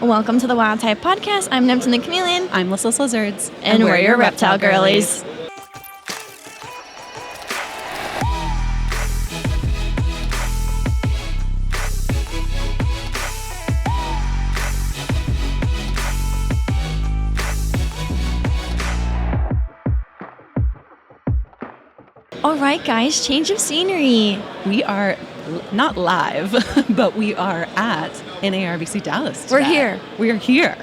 Welcome to the Wild Type Podcast. I'm Neptune the Chameleon. I'm Lyssa Lizards. And we're your reptile girlies. All right, guys, change of scenery. We are not live, but we are at NARBC Dallas today. We're here. We are here.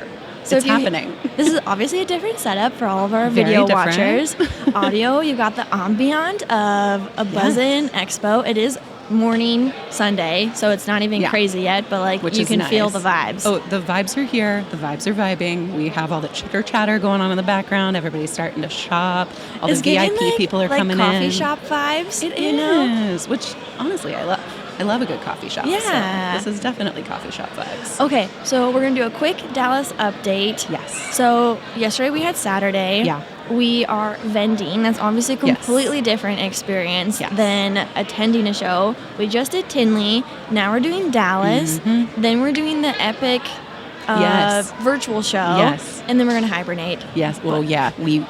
So it's happening. This is obviously a different setup for all of our Very video different. watchers. Audio, you got the ambient of a buzzin' Expo. It is morning Sunday, so it's not even crazy yet, but like Which you is can nice. feel the vibes. Oh, the vibes are here. The vibes are vibing. We have all the chitter chatter going on in the background. Everybody's starting to shop. All It's the VIP giving, people are like coming coffee in. shop vibes. It you know? is, which honestly I love. I love a good coffee shop. Yeah. So this is definitely coffee shop vibes. Okay, so we're going to do a quick Dallas update. Yes. So yesterday we had Saturday. Yeah. We are vending. That's obviously a completely different experience than attending a show. We just did Tinley. Now we're doing Dallas. Mm-hmm. Then we're doing the epic virtual show. Yes. And then we're going to hibernate. Yes. Well, yeah. We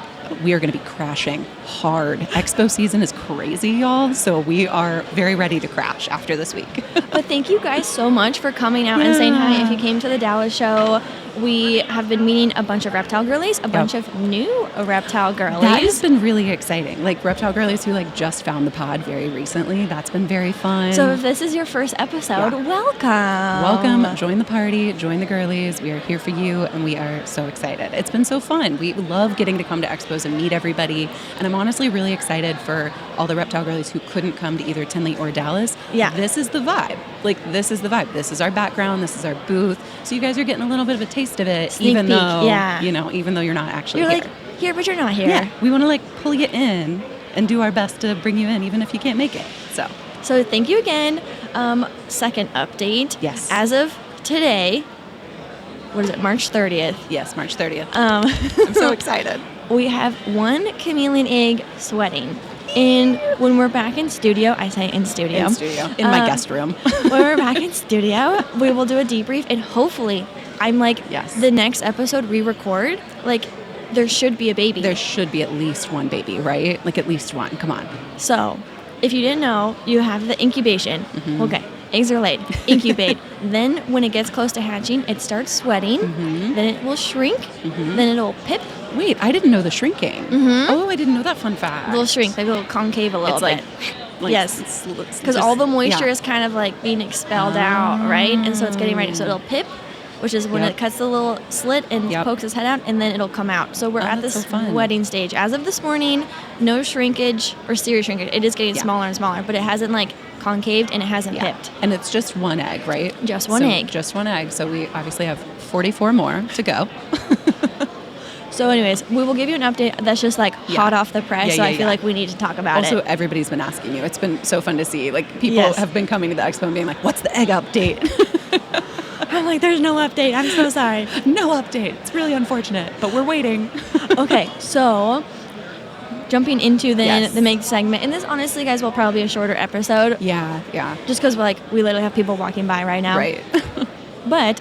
are going to be crashing hard. Expo season is crazy, y'all. So we are very ready to crash after this week. But thank you guys so much for coming out and saying hi. If you came to the Dallas show, we have been meeting a bunch of reptile girlies, a bunch of new reptile girlies. That has been really exciting. Like reptile girlies who like just found the pod very recently. That's been very fun. So if this is your first episode, welcome. Welcome. Join the party. Join the girlies. We are here for you, and we are so excited. It's been so fun. We love getting to come to expos and meet everybody. And I'm honestly really excited for all the reptile girlies who couldn't come to either Tinley or Dallas. Yeah. This is the vibe. Like, this is the vibe. This is our background. This is our booth. So you guys are getting a little bit of a taste of it, Sneak even peek, though, even though you're not actually You're here. like, here, but you're not here. Yeah. We want to, like, pull you in and do our best to bring you in, even if you can't make it. So thank you again. Second update. Yes. As of today, what is it, March 30th? Yes, March 30th. I'm so excited. We have one chameleon egg sweating. And when we're back in studio, I say in studio. In my guest room. When we're back in studio, we will do a debrief, and hopefully, I'm like, the next episode we record, like, there should be a baby. There should be at least one baby, right? Like, at least one. Come on. So, if you didn't know, you have the incubation. Mm-hmm. Okay, eggs are laid, incubate. Then, when it gets close to hatching, it starts sweating. Mm-hmm. Then it will shrink. Mm-hmm. Then it'll pip. Wait, I didn't know the shrinking. Mm-hmm. Oh, I didn't know that fun fact. It'll shrink, like it'll concave a little bit. Yes, because all the moisture is kind of like being expelled out, right? And so it's getting ready. So it'll pip, which is when it cuts the little slit and pokes its head out, and then it'll come out. So we're at this sweating stage. As of this morning, no shrinkage or serious shrinkage. It is getting smaller and smaller, but it hasn't like concaved and it hasn't pipped. And it's just one egg, right? Just one egg. Just one egg. So we obviously have 44 more to go. So anyways, we will give you an update that's just like hot off the press, so I feel like we need to talk about it. Also, everybody's been asking you. It's been so fun to see. Like, people have been coming to the expo and being like, what's the egg update? I'm like, there's no update. I'm so sorry. No update. It's really unfortunate, but we're waiting. Okay, so jumping into the main segment, and this honestly, guys, will probably be a shorter episode. Yeah. Just because we literally have people walking by right now. Right. But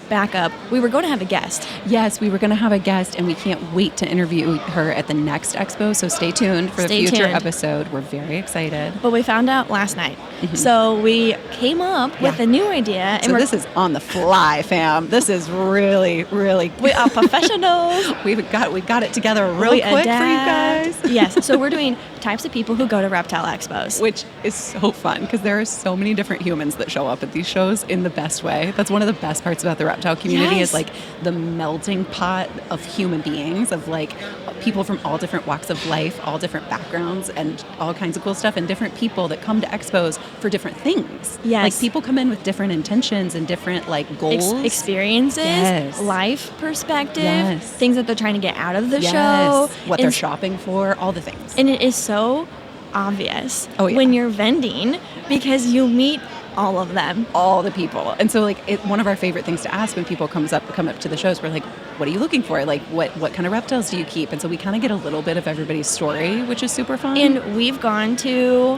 back up. We were going to have a guest. Yes, we were going to have a guest, and we can't wait to interview her at the next expo. So stay tuned for the future episode. We're very excited. But we found out last night. Mm-hmm. So we came up with a new idea. And so this is on the fly, fam. This is really, really we are professionals. we got it together real quick for you guys. Yes. So we're doing types of people who go to reptile expos, which is so fun because there are so many different humans that show up at these shows in the best way. That's one of the best parts about the reptile community is like the melting pot of human beings, of like people from all different walks of life, all different backgrounds, and all kinds of cool stuff, and different people that come to expos for different things. Yes. Like, people come in with different intentions and different like goals, experiences, life perspective, things that they're trying to get out of the show, what they're shopping for, all the things. And it is so obvious when you're vending because you meet all of them, all the people. And so like one of our favorite things to ask when people come up to the shows, we're like, what are you looking for? Like what kind of reptiles do you keep? And so we kind of get a little bit of everybody's story, which is super fun. And we've gone to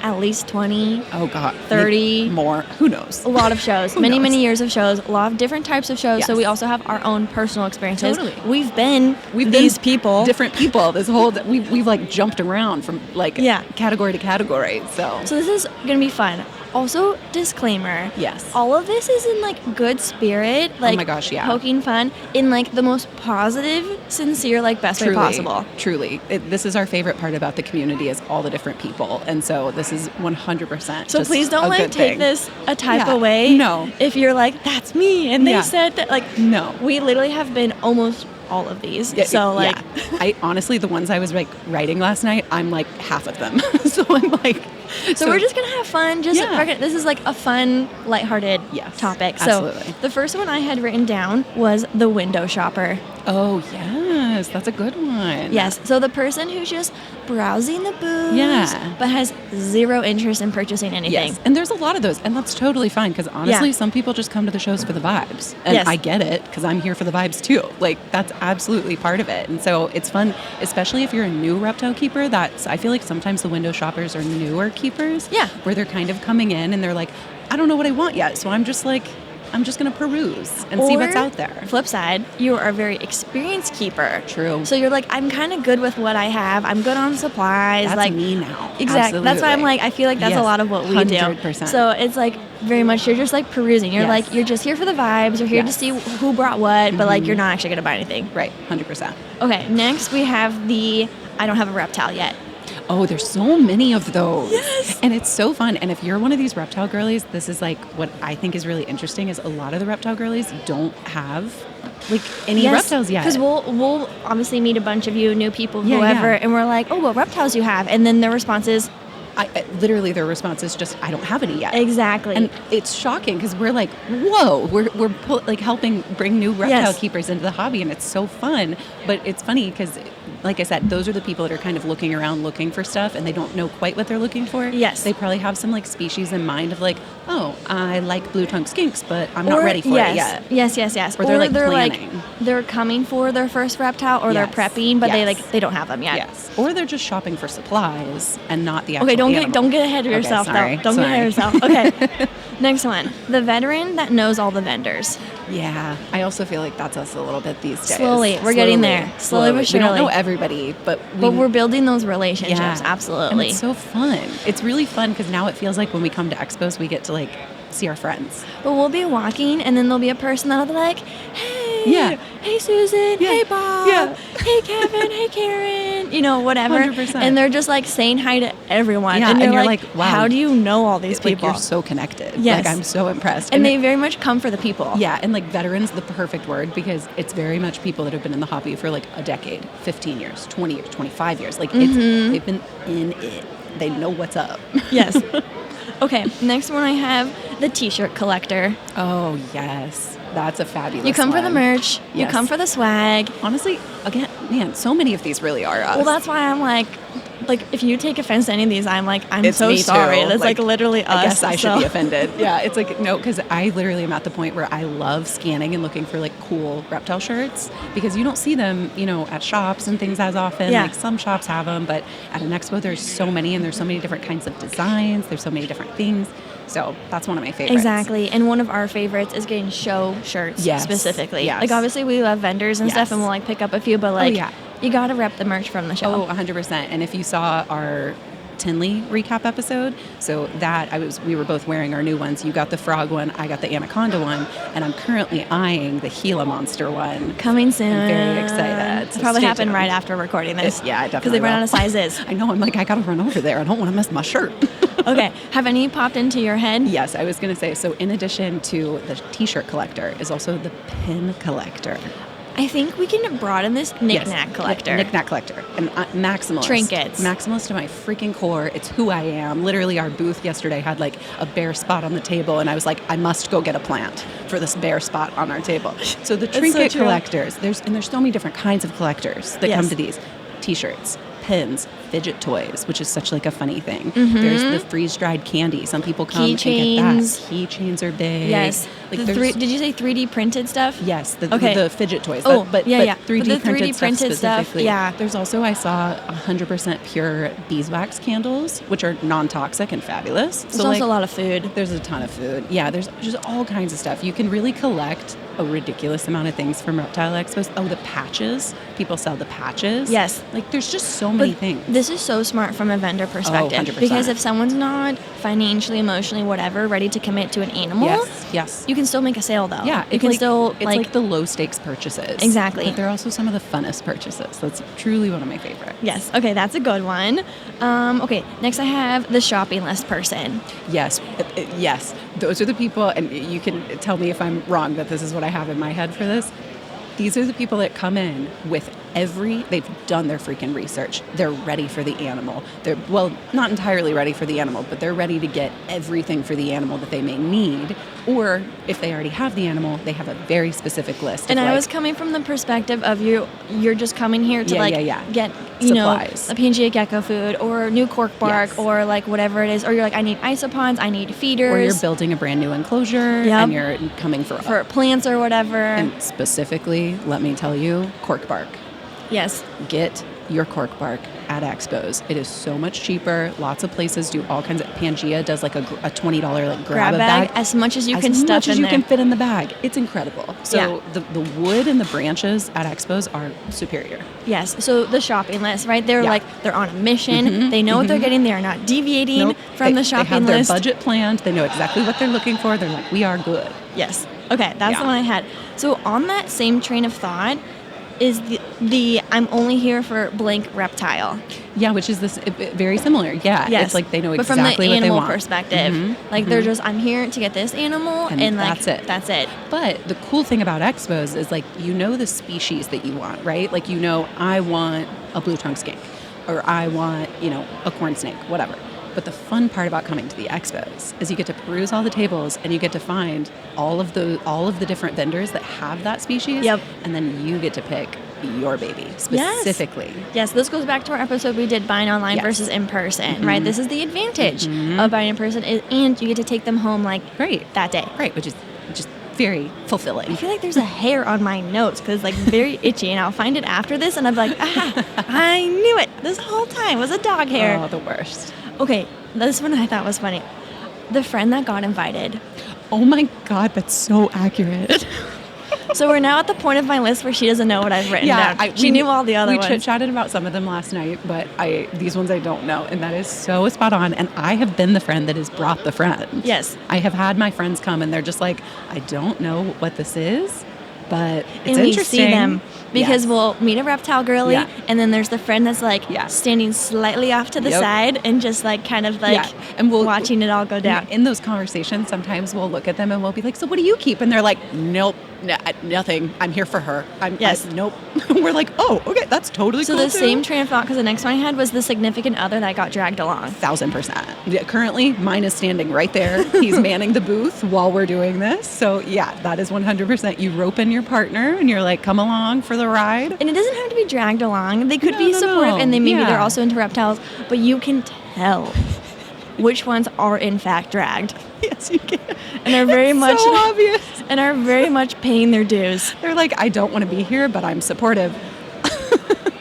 at least 20. Oh, God. 30. More. Who knows? A lot of shows. Many years of shows. A lot of different types of shows. Yes. So we also have our own personal experiences. Totally. We've been these people. Different people. This whole... We've like jumped around from like category to category. So this is going to be fun. Also, disclaimer. Yes. All of this is in like good spirit. Like, oh my gosh, yeah. Poking fun in like the most positive, sincere, like best way possible. Truly. This is our favorite part about the community is all the different people. And so this is 100%. So please don't like take this a type of way. No. If you're like, that's me. And they said that, like, no. We literally have been almost all of these. So like, I honestly, the ones I was like writing last night, I'm like half of them. So I'm like, so we're just going to have fun. Just this is like a fun, lighthearted topic. Absolutely. So the first one I had written down was the window shopper. Oh, yes. That's a good one. Yes. So the person who's just browsing the booths, but has zero interest in purchasing anything. Yes. And there's a lot of those. And that's totally fine because honestly, some people just come to the shows for the vibes. And I get it because I'm here for the vibes too. Like, that's absolutely part of it. And so it's fun, especially if you're a new reptile keeper. I feel like sometimes the window shoppers are newer keepers. Yeah. Where they're kind of coming in and they're like, I don't know what I want yet. So I'm just going to peruse and see what's out there. Flip side, you are a very experienced keeper. True. So you're like, I'm kind of good with what I have. I'm good on supplies. That's like me now. Exactly. Absolutely. That's why I'm like, I feel like that's a lot of what we 100%. do. So it's like very much, you're just like perusing. You're like, you're just here for the vibes. You're here to see who brought what, but like, you're not actually going to buy anything. Right. 100%. Okay. Next we have I don't have a reptile yet. Oh, there's so many of those. Yes. And it's so fun. And if you're one of these reptile girlies, this is like what I think is really interesting is a lot of the reptile girlies don't have like any reptiles yet. Because we'll obviously meet a bunch of you, new people, whoever, and we're like, oh, what reptiles you have? And then their response is, literally their response is just, I don't have any yet. Exactly. And it's shocking because we're like, whoa, we're like helping bring new reptile keepers into the hobby and it's so fun. But it's funny because like I said, those are the people that are kind of looking around looking for stuff and they don't know quite what they're looking for. Yes. They probably have some like species in mind of like, oh, I like blue-tongued skinks, but I'm not ready for it yet. Yes. Or they're planning. Like, they're coming for their first reptile or they're prepping, but they don't have them yet. Yes. Or they're just shopping for supplies and not the actual Okay, don't get ahead of yourself though. Don't get ahead of yourself. Okay. Next one. The veteran that knows all the vendors. Yeah. I also feel like that's us a little bit these days. Slowly. We're getting there. Slowly but surely. We don't know everybody, but we're building those relationships. Yeah. Absolutely. And it's so fun. It's really fun because now it feels like when we come to expos, we get to like see our friends. But we'll be walking and then there'll be a person that'll be like, hey, hey Susan, hey Bob, hey Kevin, hey Karen, whatever. 100%. And they're just like saying hi to everyone. Yeah, and you're like, wow, how do you know all these people? Like, you're so connected. Yes. Like, I'm so impressed. And they very much come for the people. Yeah, and like veterans, the perfect word because it's very much people that have been in the hobby for like a decade, 15 years, 20 years, 25 years. Like they've been in it. They know what's up. Yes. Okay, next one I have the t-shirt collector. Oh, yes. That's a fabulous You come one. for the merch. Yes. You come for the swag. Honestly, again, man, so many of these really are us. Well, that's why I'm like, if you take offense to any of these, I'm like, I'm it's so sorry. Too. That's like literally us. I guess I should be offended. Yeah, it's like, no, because I literally am at the point where I love scanning and looking for like cool reptile shirts because you don't see them, at shops and things as often. Yeah. Like some shops have them, but at an expo, there's so many and there's so many different kinds of designs. There's so many different things. So that's one of my favorites. Exactly. And one of our favorites is getting show shirts specifically. Yes. Like obviously we love vendors and stuff and we'll like pick up a few, but like you got to rep the merch from the show. Oh, 100%. And if you saw our Tinley recap episode, so that we were both wearing our new ones. You got the frog one, I got the anaconda one, and I'm currently eyeing the Gila monster one. Coming soon. I'm very excited. It'll probably happen right after recording this. Yeah, definitely. Because they run out of sizes. I know. I'm like, I got to run over there. I don't want to miss my shirt. Okay. Have any popped into your head? Yes, I was going to say, so in addition to the t-shirt collector is also the pin collector. I think we can broaden this knick-knack collector. Knick-knack collector. And maximalist. Trinkets. Maximalist to my freaking core. It's who I am. Literally, our booth yesterday had like a bare spot on the table, and I was like, I must go get a plant for this bare spot on our table. So the trinket collectors, there's so many different kinds of collectors that come to these. T-shirts, pins, fidget toys, which is such like a funny thing. There's the freeze-dried candy. Some people come and get that. Keychains are big. Yes. Like did you say 3D printed stuff? Yes. The fidget toys. But 3D printed printed stuff specifically. Yeah. There's also, I saw 100% pure beeswax candles, which are non-toxic and fabulous. There's also a lot of food. There's a ton of food. Yeah, there's just all kinds of stuff. You can really collect a ridiculous amount of things from reptile expos. Oh, the patches. People sell the patches. Yes. Like, there's just so many things. This is so smart from a vendor perspective. 100%. Because if someone's not financially, emotionally, whatever, ready to commit to an animal, yes. You can still make a sale, though. Yeah. You can still, it's like the low-stakes purchases. Exactly. But they're also some of the funnest purchases. That's truly one of my favorites. Yes. Okay, that's a good one. Okay, next I have the shopping list person. Yes. Those are the people, and you can tell me if I'm wrong, but this is what I have in my head for this. These are the people that come in with they've done their freaking research. They're ready for the animal. They're, well, not entirely ready for the animal, but they're ready to get everything for the animal that they may need. Or if they already have the animal, they have a very specific list. And I was coming from the perspective of you're just coming here to get, supplies. A Pangea gecko food or new cork bark or like whatever it is. Or you're like, I need isopods, I need feeders. Or you're building a brand new enclosure and you're coming for plants or whatever. And specifically, let me tell you, cork bark. Yes. Get your cork bark at expos. It is so much cheaper. Lots of places do all kinds of. Pangea does like a $20 like grab a bag. As much as you can stuff in there. As much as you can fit in the bag. It's incredible. So the wood and the branches at expos are superior. Yes. So the shopping list, right? They're they're on a mission. They know what they're getting. They are not deviating from the shopping list. They have their budget planned. They know exactly what they're looking for. They're like, we are good. Yes. Okay. That's the one I had. So on that same train of thought, is the I'm only here for blank reptile. Yeah, which is this very similar. Yeah, yes. It's like they know but exactly from the what they want. animal perspective, they're just I'm here to get this animal, and like that's it. But the cool thing about expos is like the species that you want, right? Like I want a blue tongue skink, or I want a corn snake, whatever. But the fun part about coming to the expos is you get to peruse all the tables and you get to find all of the different vendors that have that species. Yep. And then you get to pick your baby specifically. Yes, this goes back to our episode we did buying online versus in person, right? This is the advantage of buying in person, and you get to take them home that day. Right, which is just very fulfilling. I feel like there's a hair on my notes because it's like very itchy, and I'll find it after this and I'm like, I knew it this whole time. It was a dog hair. Oh, the worst. Okay, this one I thought was funny. The friend that got invited. Oh my God, that's so accurate. So we're now at the point of my list where she doesn't know what I've written down. She knew all the other ones. We chit-chatted about some of them last night, but these ones I don't know, and that is so spot on. And I have been the friend that has brought the friend. Yes. I have had my friends come, and they're just like, I don't know what this is, but it's and interesting. We see them because we'll meet a reptile girly, and then there's the friend that's like standing slightly off to the side and just like kind of like and watching it all go down. In those conversations, sometimes we'll look at them and we'll be like, so what do you keep? And they're like, nope. Nothing. I'm here for her. Nope. We're like, oh, okay, that's totally cool. So the same train of thought, because the next one I had was the significant other that got dragged along. 1,000%. Yeah, currently, mine is standing right there. He's manning the booth while we're doing this. So yeah, that is 100%. You rope in your partner and you're like, come along for the ride. And it doesn't have to be dragged along. They could be supportive and they're also into reptiles, but you can tell which ones are in fact dragged. Yes, you can. And they're very much so obvious. And are very much paying their dues. They're like, I don't want to be here, but I'm supportive.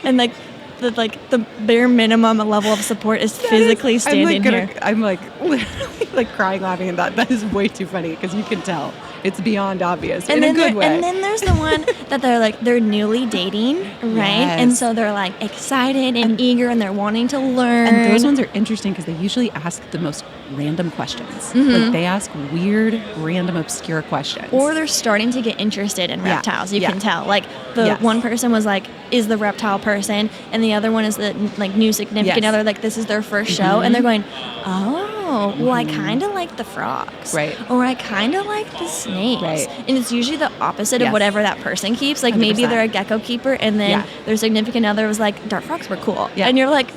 And the bare minimum level of support is physically standing here. I'm like literally like crying laughing at that. That is way too funny because you can tell. It's beyond obvious in a good way. And then there's the one that they're newly dating, right? Yes. And so they're like excited and eager and they're wanting to learn. And those ones are interesting because they usually ask the most random questions. Like they ask weird, random, obscure questions. Or they're starting to get interested in reptiles. You can tell. Like the one person was like, is the reptile person, and the other one is the like new significant other. Like this is their first show, and they're going, oh, well, I kind of like the frogs, right? Or I kind of like the snakes, right? And it's usually the opposite of whatever that person keeps. Like 100%. Maybe they're a gecko keeper, and then their significant other was like, dart frogs were cool, and you're like,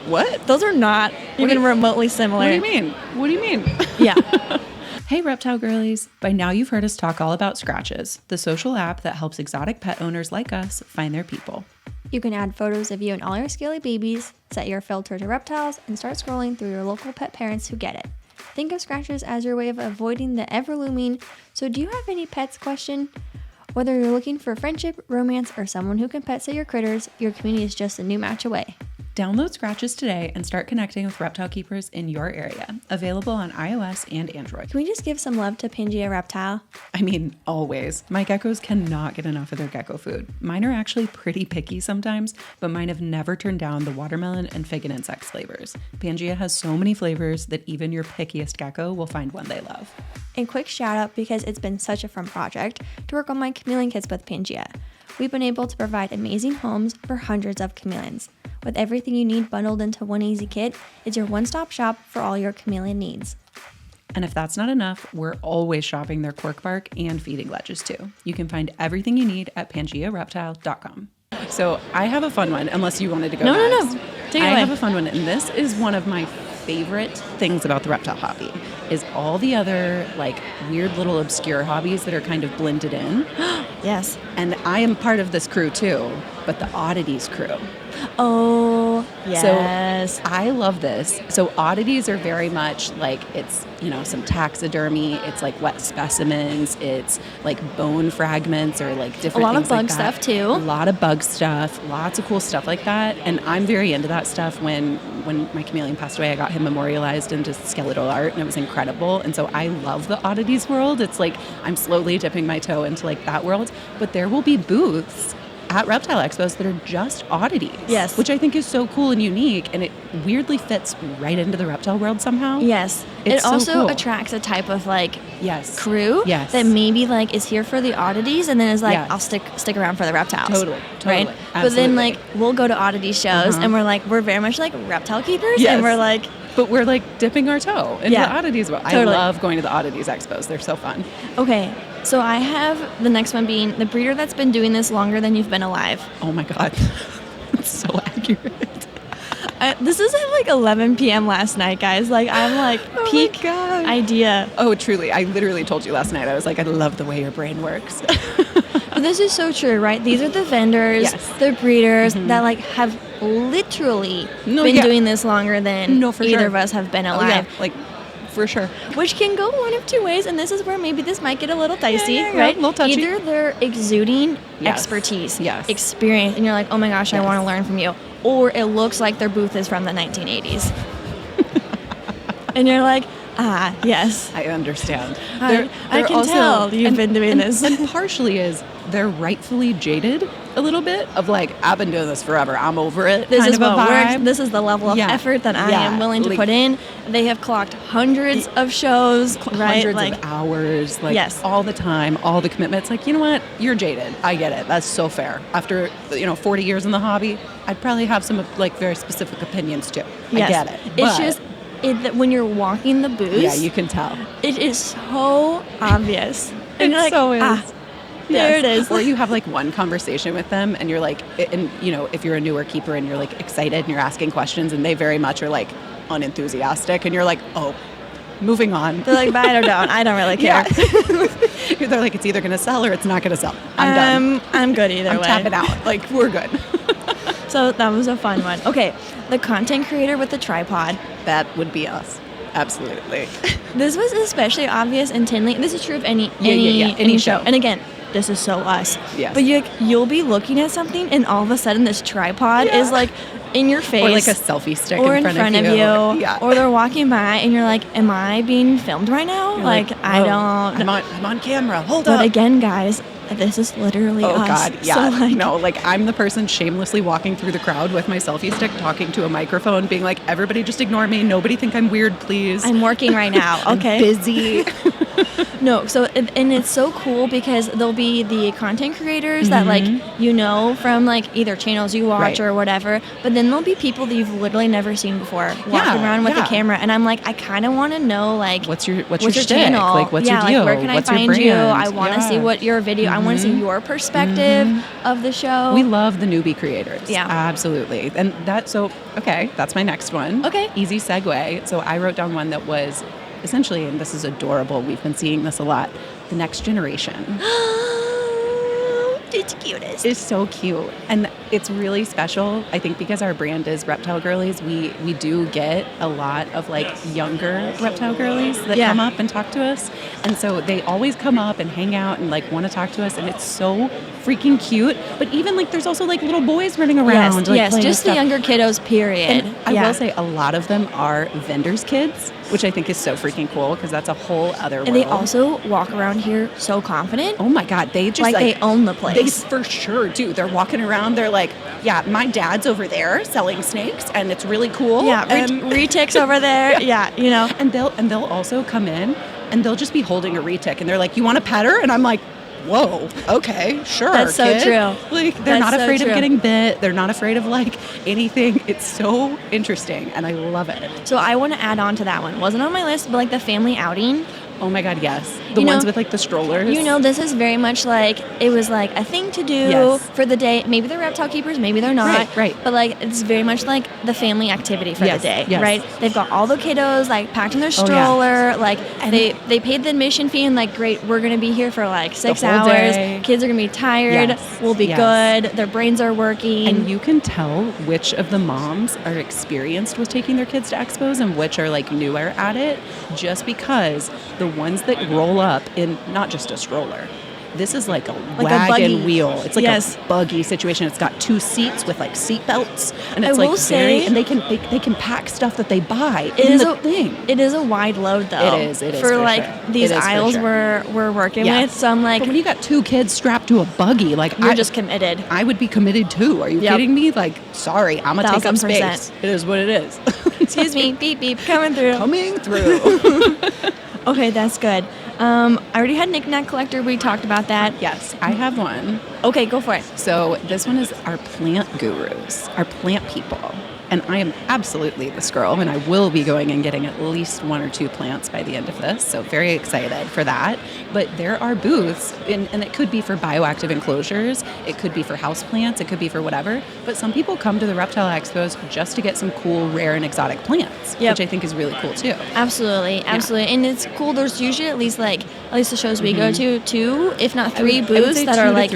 what? Those are not even remotely similar. What do you mean? What do you mean? Yeah. Hey, reptile girlies. By now you've heard us talk all about Scratches, the social app that helps exotic pet owners like us find their people. You can add photos of you and all your scaly babies, set your filter to reptiles, and start scrolling through your local pet parents who get it. Think of scratches as your way of avoiding the ever-looming "so do you have any pets?" question. Whether you're looking for friendship, romance, or someone who can pet sit your critters, your community is just a new match away. Download Scratches today and start connecting with reptile keepers in your area. Available on iOS and Android. Can we just give some love to Pangea Reptile? I mean, always. My geckos cannot get enough of their gecko food. Mine are actually pretty picky sometimes, but mine have never turned down the watermelon and fig and insect flavors. Pangea has so many flavors that even your pickiest gecko will find one they love. A quick shout out because it's been such a fun project to work on my chameleon kits with Pangea. We've been able to provide amazing homes for hundreds of chameleons. With everything you need bundled into one easy kit, it's your one-stop shop for all your chameleon needs. And if that's not enough, we're always shopping their cork bark and feeding ledges too. You can find everything you need at pangeareptile.com. So I have a fun one, unless you wanted to go next. No. Take it away. I have a fun one, and this is one of my favorite things about the reptile hobby is all the other like weird little obscure hobbies that are kind of blended in. Yes. And I am part of this crew too, but the Oddities crew. Oh, yes. So I love this. So Oddities are very much like it's, some taxidermy. It's like wet specimens. It's like bone fragments or like different A lot things of bug like that. stuff too. A lot of bug stuff. Lots of cool stuff like that. And I'm very into that stuff. When my chameleon passed away, I got him memorialized into skeletal art, and it was incredible. And so I love the Oddities world. It's like I'm slowly dipping my toe into like that world. But there will be booths at reptile expos that are just oddities. Yes. Which I think is so cool and unique, and it weirdly fits right into the reptile world somehow. Yes. It's it also so cool. attracts a type of like crew that maybe like is here for the oddities and then is like, Yes. I'll stick around for the reptiles. Totally. Right? Absolutely. But then like we'll go to oddity shows and we're very much like reptile keepers and we're like, but we're like dipping our toe into the oddities world. Totally. I love going to the oddities expos. They're so fun. Okay. So I have the next one being the breeder that's been doing this longer than you've been alive. Oh my God. That's so accurate. This is at like 11 p.m. last night, guys. Like I'm like peak idea. Oh, truly. I literally told you last night. I was like, I love the way your brain works. But this is so true, right? These are the vendors, the breeders that like have literally been doing this longer than either of us have been alive. Like for sure. Which can go one of two ways, and this is where maybe this might get a little dicey, right? A little touchy. Either they're exuding expertise, experience, and you're like, oh my gosh, I want to learn from you. Or it looks like their booth is from the 1980s. And you're like, yes. I understand. I can tell you've been doing this. And partially is they're rightfully jaded a little bit of like, I've been doing this forever. I'm over it. This kind is of a what vibe. works. This is the level of effort that I am willing to put in. They have clocked hundreds of shows, right? Hundreds of hours, like all the time, all the commitment. It's like, you know what? You're jaded. I get it. That's so fair. After 40 years in the hobby, I'd probably have some like very specific opinions too. Yes. I get it. It's just that when you're walking the booth, yeah, you can tell. It is so obvious. And you're like, so is. There it is. Or you have like one conversation with them and you're like, and if you're a newer keeper and you're like excited and you're asking questions and they very much are like unenthusiastic and you're like, oh, moving on. They're like, buy it or don't. I don't really care. Yeah. They're like, it's either going to sell or it's not going to sell. I'm done. I'm good either way. I'm tapping out. Like, we're good. So that was a fun one. Okay, the content creator with the tripod. That would be us. Absolutely. This was especially obvious in Tinley. This is true of any show. And again, this is so us. Yes. But you'll be looking at something and all of a sudden this tripod is like in your face. Or like a selfie stick or in front of you. Yeah. Or they're walking by and you're like, am I being filmed right now? You're like I don't. I'm on camera. Hold up. But again, guys, this is literally us. Oh God, yeah. So I'm the person shamelessly walking through the crowd with my selfie stick, talking to a microphone, being like, everybody just ignore me. Nobody think I'm weird, please. I'm working right now. Okay. I'm busy. No, so, and it's so cool because there'll be the content creators that like, from like either channels you watch or whatever, but then there'll be people that you've literally never seen before walking around with a camera. And I'm like, I kind of want to know like, what's your shtick? channel? Like, what's your deal? Like, where can what's I find you? I want to see what your video, I want to see your perspective of the show. We love the newbie creators. Yeah. Absolutely. And that's my next one. Okay. Easy segue. So I wrote down one that was essentially, and this is adorable, we've been seeing this a lot, the next generation. It's cutest. It's so cute. And it's really special. I think because our brand is Reptile Girlies, we do get a lot of like younger reptile girlies that come up and talk to us. And so they always come up and hang out and like want to talk to us. And it's so freaking cute. But even like there's also like little boys running around. Yes, just the younger kiddos, period. And I will say a lot of them are vendors' kids, which I think is so freaking cool because that's a whole other world. And they also walk around here so confident. Oh my God, they just like they own the place. They for sure do. They're walking around, they're like, yeah, my dad's over there selling snakes and it's really cool. Yeah, retick's over there. Yeah, you know. And they'll also come in and they'll just be holding a retic and they're like, you want a pet her? And I'm like, whoa, okay, sure. That's so kid. true. Like they're not afraid of getting bit. They're not afraid of like anything. It's so interesting and I love it. So I want to add on to that one. Wasn't on my list, but like the family outing. Oh my God, yes. The ones with like the strollers. You know, this is very much like, it was like a thing to do for the day. Maybe they're reptile keepers, maybe they're not. Right. But like, it's very much like the family activity for the day, right? They've got all the kiddos like packed in their stroller. Like they paid the admission fee and like, great, we're going to be here for like 6 hours. Day. Kids are going to be tired. We'll be good. Their brains are working. And you can tell which of the moms are experienced with taking their kids to expos and which are like newer at it, just because the ones that roll up in not just a stroller. This is like a wagon wheel. It's like a buggy situation. It's got 2 seats with like seat belts, and it's and they can pack stuff that they buy in the thing. It is a wide load though. It is for like these aisles we're working with. So I'm like, but when you got 2 kids strapped to a buggy, like you're just committed. I would be committed too. Are you kidding me? Like, sorry, I'm gonna take up space. It is what it is. Excuse me, beep beep, coming through. Okay, that's good. I already had knick-knack collector. We talked about that. Yes, I have one. Okay, go for it. So this one is our plant gurus, our plant people. And I am absolutely this girl, and I will be going and getting at least 1 or 2 plants by the end of this. So very excited for that. But there are booths, and it could be for bioactive enclosures. It could be for house plants. It could be for whatever. But some people come to the reptile expos just to get some cool, rare, and exotic plants, which I think is really cool too. Absolutely. And it's cool. There's usually at least the shows we go to, 2, if not 3 booths that are like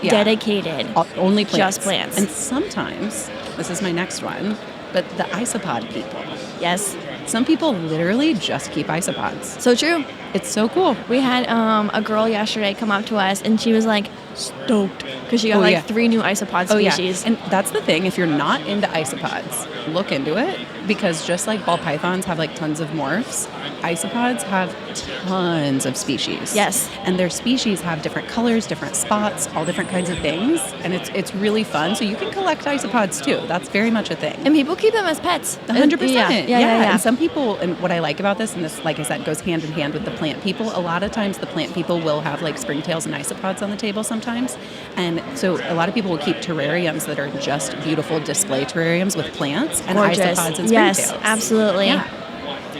dedicated. Only plants. Just plants. And sometimes, this is my next one, but the isopod people. Yes. Some people literally just keep isopods. So true. It's so cool. We had a girl yesterday come up to us, and she was like stoked because she got 3 new isopod species. And that's the thing. If you're not into isopods, look into it, because just like ball pythons have like tons of morphs, isopods have tons of species. Yes. And their species have different colors, different spots, all different kinds of things. And it's really fun. So you can collect isopods too. That's very much a thing. And people keep them as pets. 100%. Yeah. And some people, and what I like about this, and this, like I said, goes hand in hand with the plant people, a lot of times the plant people will have like springtails and isopods on the table sometimes. And so a lot of people will keep terrariums that are just beautiful display terrariums with plants and isopods and springtails. Yes, absolutely. Yeah.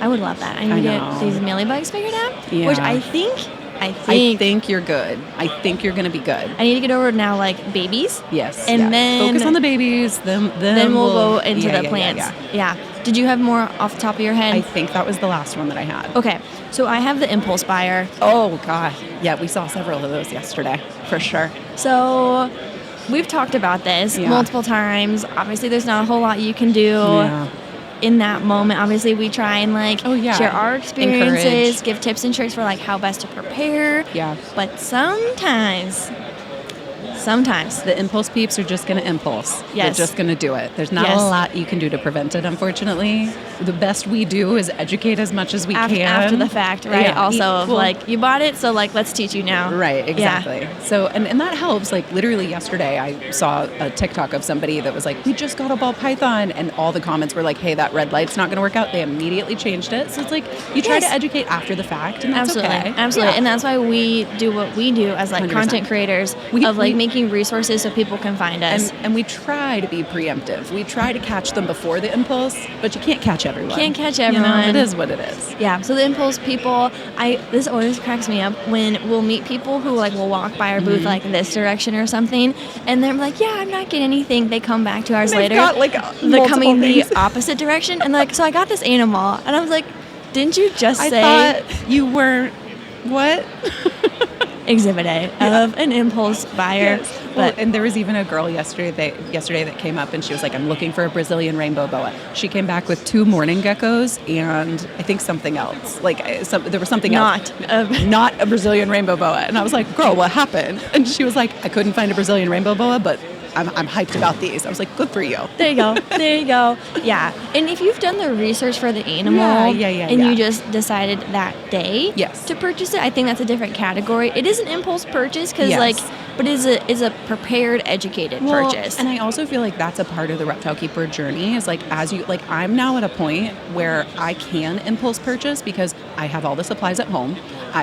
I would love that. I need to get these mealybugs figured out, which I think you're good. I think you're going to be good. I need to get over now, like babies. Yes. And then focus on the babies. Then we'll go into the plants. Yeah. Did you have more off the top of your head? I think that was the last one that I had. Okay. So I have the impulse buyer. Oh, God. Yeah, we saw several of those yesterday, for sure. So we've talked about this multiple times. Obviously, there's not a whole lot you can do in that moment. Obviously, we try and share our experiences, give tips and tricks for how best to prepare. Yeah. But sometimes the impulse peeps are just going to impulse. Yes. They're just going to do it. There's not a lot you can do to prevent it, unfortunately. The best we do is educate as much as we can. After the fact, right? Yeah. Also, you bought it, so let's teach you now. Right, exactly. Yeah. So, and that helps. Literally yesterday, I saw a TikTok of somebody that was like, we just got a ball python, and all the comments were like, hey, that red light's not going to work out. They immediately changed it. So it's you try to educate after the fact, and that's okay. Absolutely. Yeah. And that's why we do what we do as 100%. Content creators of making resources so people can find us. And we try to be preemptive. We try to catch them before the impulse, but you can't catch everyone. Can't catch everyone. It is what it is. Yeah. So the impulse people, this always cracks me up when we'll meet people who will walk by our booth this direction or something, and they're like, yeah, I'm not getting anything. They come back 2 hours later. They're coming the opposite direction, and so I got this animal, and I was like, didn't you just say? I thought you were what? exhibit A of an impulse buyer. Yes. Well, and there was even a girl yesterday that came up and she was like, I'm looking for a Brazilian rainbow boa. She came back with 2 mourning geckos and I think something else. Like there was something else. Not a Brazilian rainbow boa. And I was like, girl, what happened? And she was like, I couldn't find a Brazilian rainbow boa, but I'm hyped about these. I was like, good for you. There you go. There you go. Yeah. And if you've done the research for the animal you just decided that day to purchase it, I think that's a different category. It is an impulse purchase because but it is a prepared, educated purchase. And I also feel like that's a part of the reptile keeper journey is like I'm now at a point where I can impulse purchase because I have all the supplies at home.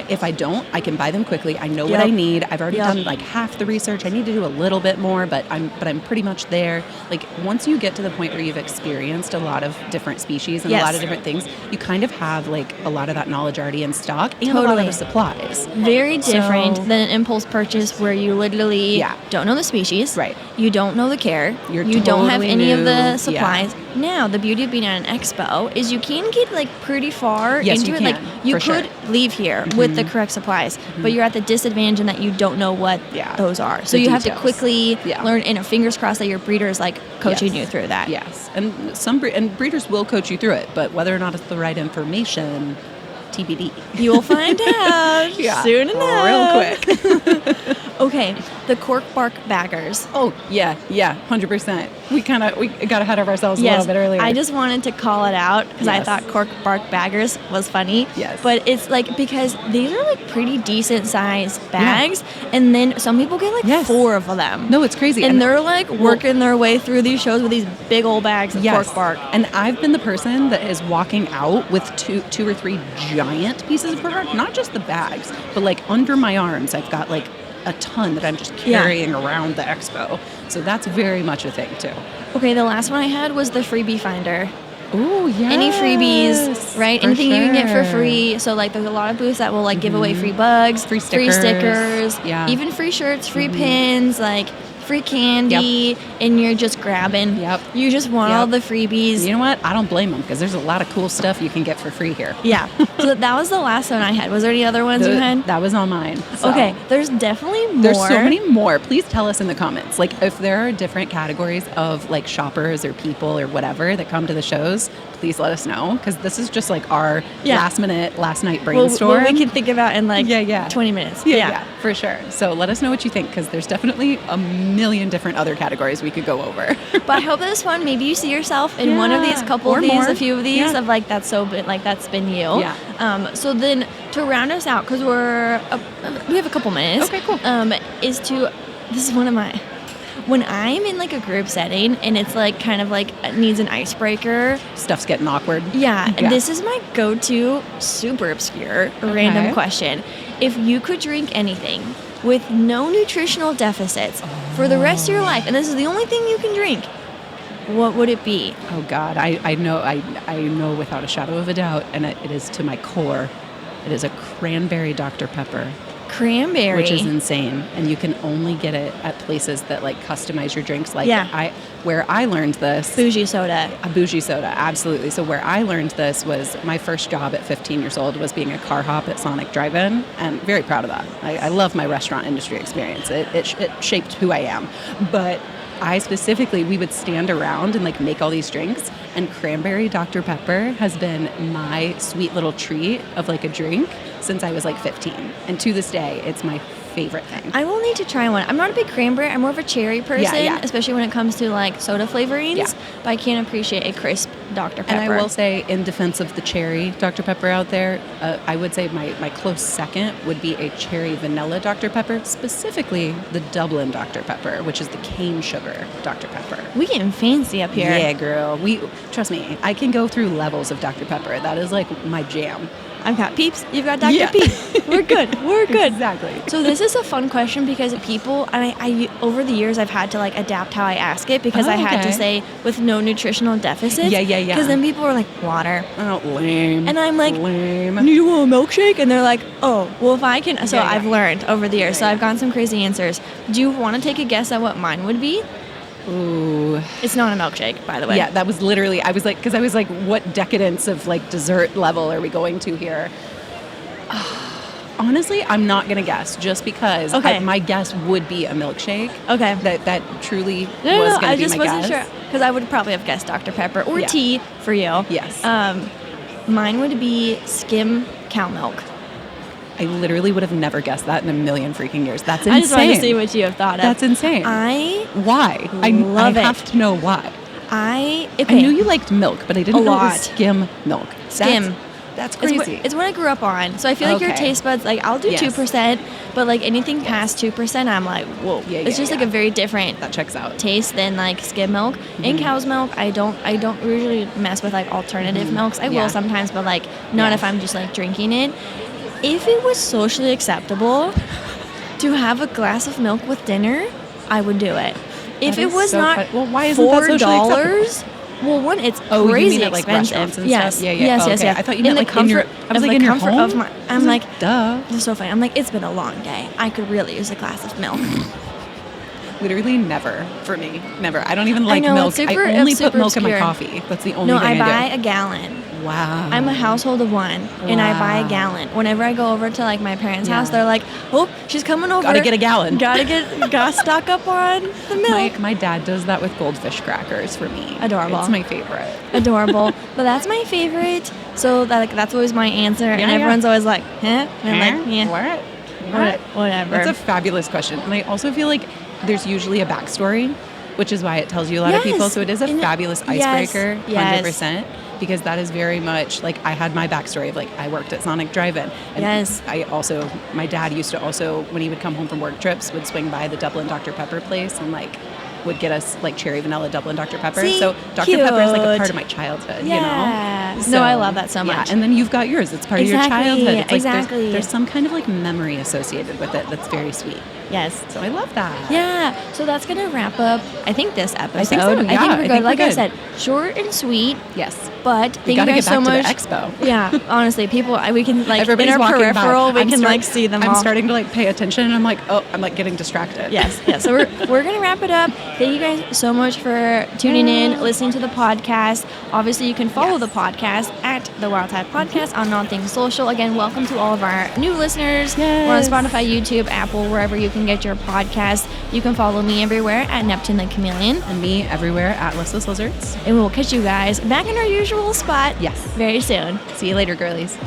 If I don't, I can buy them quickly. I know what I need. I've already done like half the research. I need to do a little bit more, but I'm pretty much there. Like once you get to the point where you've experienced a lot of different species and a lot of different things, you kind of have like a lot of that knowledge already in stock and a lot of the supplies. Very different than an impulse purchase where you literally don't know the species. Right. You don't know the care. You don't have any of the supplies. Now, the beauty of being at an expo is you can get like pretty far into it. Like you could leave here with the correct supplies, but you're at the disadvantage in that you don't know what those are. So you have to quickly learn, and fingers crossed that your breeder is like coaching you through that. Yes, and and breeders will coach you through it, but whether or not it's the right information, TBD. You will find out soon enough. Real quick. Okay, the cork bark baggers. Oh, yeah, 100%. We got ahead of ourselves a little bit earlier. I just wanted to call it out because I thought cork bark baggers was funny. Yes. But it's like, because these are like pretty decent sized bags, and then some people get like 4 of them. No, it's crazy. And they're like working their way through these shows with these big old bags of cork bark. And I've been the person that is walking out with two or three giant pieces of cork bark, not just the bags, but like under my arms, I've got like a ton that I'm just carrying around the expo. So that's very much a thing too. Okay, the last one I had was the freebie finder. Oh, yeah. Any freebies, right? Anything you can get for free. So like there's a lot of booths that will like give away free bugs, free stickers, even free shirts, free pins, like free candy, and you're just grabbing. You just want all the freebies. You know what? I don't blame them because there's a lot of cool stuff you can get for free here. So that was the last one I had. Was there any other ones you had? That was on mine. So. Okay, there's definitely more. There's so many more. Please tell us in the comments. Like if there are different categories of like shoppers or people or whatever that come to the shows, please let us know because this is just like our last night brainstorm. What we can think about in like 20 minutes. Yeah, for sure. So let us know what you think because there's definitely a million different other categories we could go over. But I hope this one, maybe you see yourself in one of these, couple of these, a few of these of like that's that's been you. So then to round us out, because we have a couple minutes. Okay, cool. This is one of my. When I'm in like a group setting and it's like kind of like needs an icebreaker. Stuff's getting awkward. This is my go-to super obscure random question. If you could drink anything with no nutritional deficits for the rest of your life, and this is the only thing you can drink, what would it be? Oh God, I know without a shadow of a doubt, and it is to my core. It is a cranberry Dr. Pepper. Cranberry, which is insane, and you can only get it at places that like customize your drinks. Like where I learned this, bougie soda, absolutely. So where I learned this was my first job at 15 years old was being a car hop at Sonic Drive-In, and very proud of that. I love my restaurant industry experience. It shaped who I am, but. We would stand around and like make all these drinks, and cranberry Dr. Pepper has been my sweet little treat of like a drink since I was like 15. And to this day, it's my favorite thing. I will need to try one. I'm not a big cranberry. I'm more of a cherry person, especially when it comes to like soda flavorings. But I can't appreciate a crisp Dr. Pepper. And I will say, in defense of the cherry Dr. Pepper out there, I would say my close second would be a cherry vanilla Dr. Pepper, specifically the Dublin Dr. Pepper, which is the cane sugar Dr. Pepper. We getting fancy up here. Yeah, girl. Trust me, I can go through levels of Dr. Pepper. That is like my jam. I've got Peeps, you've got Dr. Peeps. We're good. Exactly. So this is a fun question because people, and I over the years I've had to like adapt how I ask it because I had to say with no nutritional deficits. Yeah. Because then people are like, water. Oh, lame. And I'm like, lame. You want a milkshake? And they're like, oh, well if I can. So I've learned over the years. So I've gotten some crazy answers. Do you want to take a guess at what mine would be? Ooh. It's not a milkshake, by the way. Yeah, that was literally, I was like, what decadence of like dessert level are we going to here? honestly, I'm not going to guess just because my guess would be a milkshake. Okay. That truly was going to be my guess. I just wasn't sure because I would probably have guessed Dr. Pepper or tea for you. Yes. Mine would be skim cow milk. I literally would have never guessed that in a million freaking years. That's insane. I just wanted to see what you have thought of. That's insane. Why? I have to know why. I knew you liked milk, but I didn't know it was skim milk. Skim. That's crazy. It's what I grew up on. So I feel like your taste buds, like I'll do 2%, but like anything past 2%, I'm like, whoa. It's just like a very different that checks out taste than like skim milk. In cow's milk, I don't usually mess with like alternative milks. I will sometimes, but like not if I'm just like drinking it. If it was socially acceptable to have a glass of milk with dinner, I would do it. If it was not why isn't that socially $4, well, one, it's crazy you mean expensive. At, like, restaurants and yes, stuff? Yes. I thought you meant like in your. I was like in your home. I'm like, duh. This is so funny. I'm like, it's been a long day. I could really use a glass of milk. Literally never for me. Never. I don't even like milk. I only put milk in my coffee. That's the only thing I do. No, I buy a gallon. Wow. I'm a household of one, and I buy a gallon. Whenever I go over to like my parents' house, they're like, "Oh, she's coming over. Gotta get a gallon. Gotta stock up on the milk." My dad does that with goldfish crackers for me. Adorable. It's my favorite. Adorable. But that's my favorite. So that's always my answer, and everyone's always like, "Huh?" And I'm like, "Yeah, whatever." That's a fabulous question, and I also feel like there's usually a backstory, which is why it tells you a lot of people. So it is a fabulous icebreaker, 100%. Because that is very much like I had my backstory of like I worked at Sonic Drive-In. And my dad used to also, when he would come home from work trips, would swing by the Dublin Dr. Pepper place and like would get us like cherry vanilla Dublin Dr. Pepper. See, so Dr. Pepper is like a part of my childhood, you know? So, no, I love that so much. Yeah, and then you've got yours. It's part of your childhood. It's like there's some kind of like memory associated with it that's very sweet. Yes. So I love that. Yeah. So that's going to wrap up, I think, this episode. I think so. I think we're good. Like I said, short and sweet. Yes. But thank you guys so much. To the Expo. Yeah. Honestly, people, we can like, everybody's in our peripheral, we can like see them all. I'm starting to like pay attention and I'm like, oh, I'm like getting distracted. Yes. Yeah. So we're going to wrap it up. Thank you guys so much for tuning in, listening to the podcast. Obviously, you can follow the podcast at the Wild Type Podcast on all things social. Again, welcome to all of our new listeners. Yes. We're on Spotify, YouTube, Apple, wherever you can get your podcast. You can follow me everywhere at Neptune the Chameleon. And me everywhere at Lyssa's Lizards. And we will catch you guys back in our usual spot. Yes. Very soon. See you later, girlies.